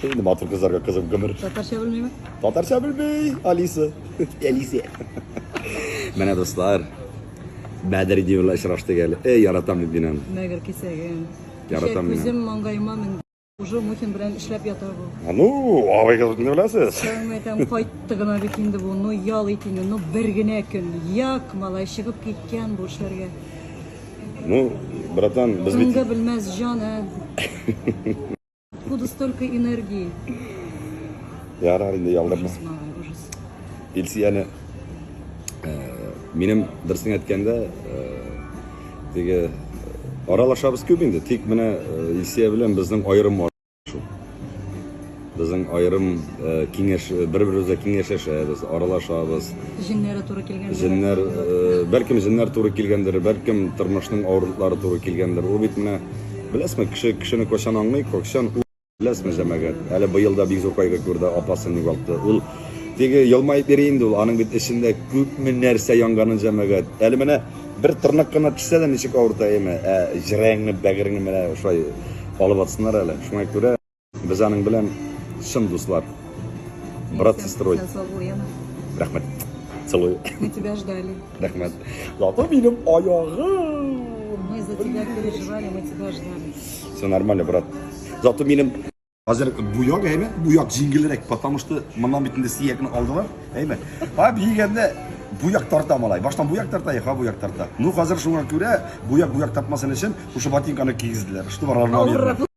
Endi matır kızlarga kızım kömür. Tatarcha bilmaymi? Tatarcha bilmey, Alisa. Alisa. Mana do'stlar, Badri diyorlar işraştı geldi. Ey yaratam binan. Magar kesagi. Yaratam binan. Ko'zim mangayma min. Уже muhim bilan ishlab yotar bu. Anu, ağabey ne bilasiz? Sen aytam qayttigina bekindi bu, no yal itini, no birgina kun. Yak malay chiqib ketgan bu ishlarga. Ну, братан, biz Unga bilmez jana. Откуда столько энергии? Yarar endi yaldırma. Ужас. Elsi yani benim dersini etkende tege aralaşabız köp endi. Tek mana Elsiya bilan bizning ayrim bor shu. Bizning ayrim kengash bir-birimizga kengashishamiz, aralaşabız. Jinnlari to'g'ri kelgan. Jinlar balkim jinlar to'g'ri kelgandir, balkim turmushning og'riqlari to'g'ri kelgandir. U bitma bilasizmi, kishini ko'shan anglaydi, ko'shan bilasizmi jamagat. Hali bu yilda Bekzo'qayga ko'rdi, opasini yo'qotdi. U tege yilmayib berindi, u aning bit ishinde ko'pmi narsa yonganini jamagat. Hali mana bir tirnoqqina tushsa-da nechik og'ritaymi? Jirangni, bag'ringni mana o'shay olib atsınlar hali. Shunga ko'ra biz aning bilan chin do'stlar. Brat сестрой. Rahmat. Целую. Мы тебя ждали. Rahmat. Zато benim ayağım. Мы за тебя переживали, мы тебя ждали. Все нормально, брат. Zато benim hazır bu yok eymi? Bu yok jingilrek, потому что bundan bitinde siyekini aldılar, eymi? Ha bilgende bu yak tartamalay. Baştan bu yak tartay, ha bu yak tarta. Nu hazır şuna göre bu yak tartmasın için şu botinkani giyizdiler. İşte var